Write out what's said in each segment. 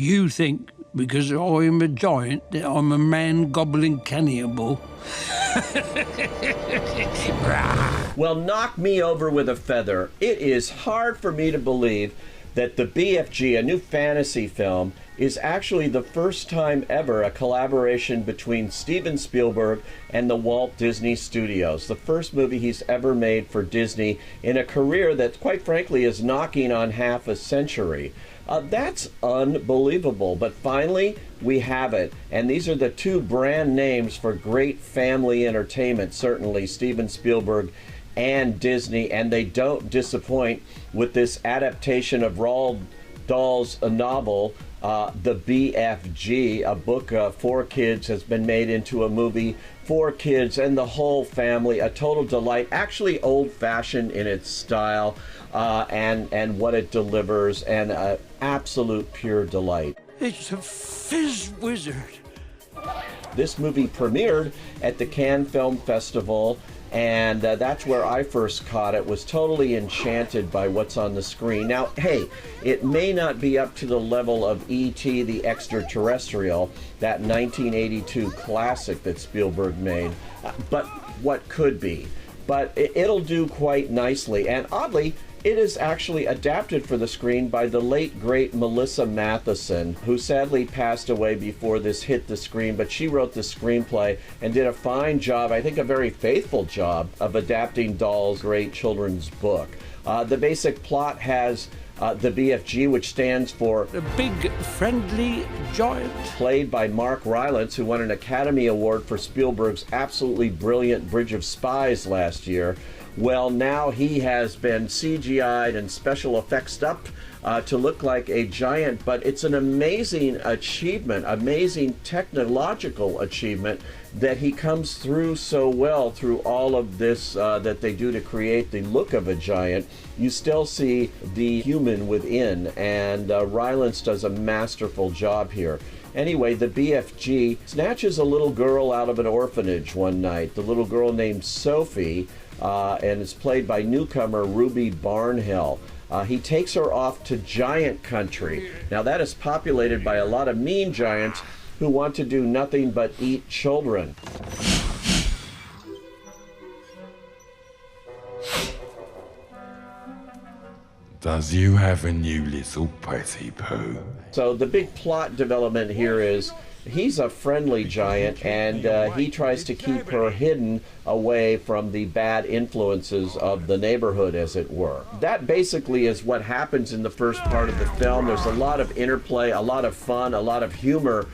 You think because I'm a giant that I'm a man-gobbling cannibal? Well, knock me over with a feather. It is hard for me to believe that the BFG, a new fantasy film, is actually the first time ever a collaboration between Steven Spielberg and the Walt Disney Studios. The first movie he's ever made for Disney in a career that, quite frankly, is knocking on half a century. That's unbelievable, but finally we have it. And these are the two brand names for great family entertainment, certainly Steven Spielberg and Disney, and they don't disappoint with this adaptation of Roald Dahl's novel, The BFG, a book for kids, has been made into a movie for kids and the whole family. A total delight, actually old-fashioned in its style and what it delivers, and an absolute pure delight. It's a fizz wizard. This movie premiered at the Cannes Film Festival, and that's where I first caught it. Was totally enchanted by what's on the screen. Now, hey, it may not be up to the level of E.T. the Extraterrestrial, that 1982 classic that Spielberg made, but what could be. But it'll do quite nicely, and oddly, it is actually adapted for the screen by the late, great Melissa Matheson, who sadly passed away before this hit the screen, but she wrote the screenplay and did a fine job, I think a very faithful job, of adapting Dahl's great children's book. The basic plot has the BFG, which stands for The Big Friendly Giant. Played by Mark Rylance, who won an Academy Award for Spielberg's absolutely brilliant Bridge of Spies last year. Well, now he has been CGI'd and special effects up to look like a giant, but it's an amazing achievement, amazing technological achievement, that he comes through so well through all of this that they do to create the look of a giant. You still see the human within, and Rylance does a masterful job here. Anyway, the BFG snatches a little girl out of an orphanage one night, the little girl named Sophie, and it's played by newcomer Ruby Barnhill. He takes her off to giant country. Now that is populated by a lot of mean giants who want to do nothing but eat children. Does you have a new little petty poo? So the big plot development here is he's a friendly giant, and he tries to keep her hidden away from the bad influences of the neighborhood, as it were. That basically is what happens in the first part of the film. There's a lot of interplay, a lot of fun, a lot of humor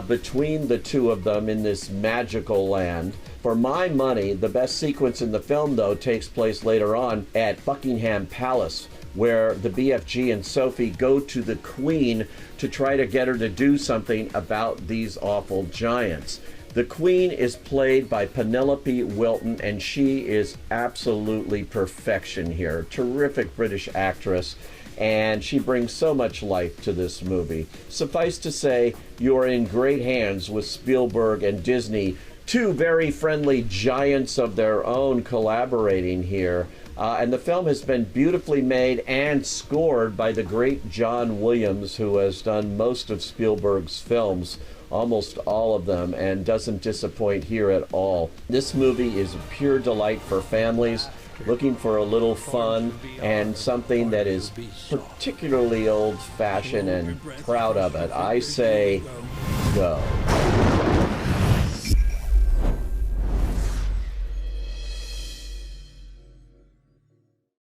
between the two of them in this magical land. For my money, the best sequence in the film, though, takes place later on at Buckingham Palace, where the BFG and Sophie go to the Queen to try to get her to do something about these awful giants. The Queen is played by Penelope Wilton, and she is absolutely perfection here. Terrific British actress, and she brings so much life to this movie. Suffice to say, you are in great hands with Spielberg and Disney, two very friendly giants of their own collaborating here. And the film has been beautifully made and scored by the great John Williams, who has done most of Spielberg's films, almost all of them, and doesn't disappoint here at all. This movie is a pure delight for families looking for a little fun and something that is particularly old-fashioned and proud of it. I say go.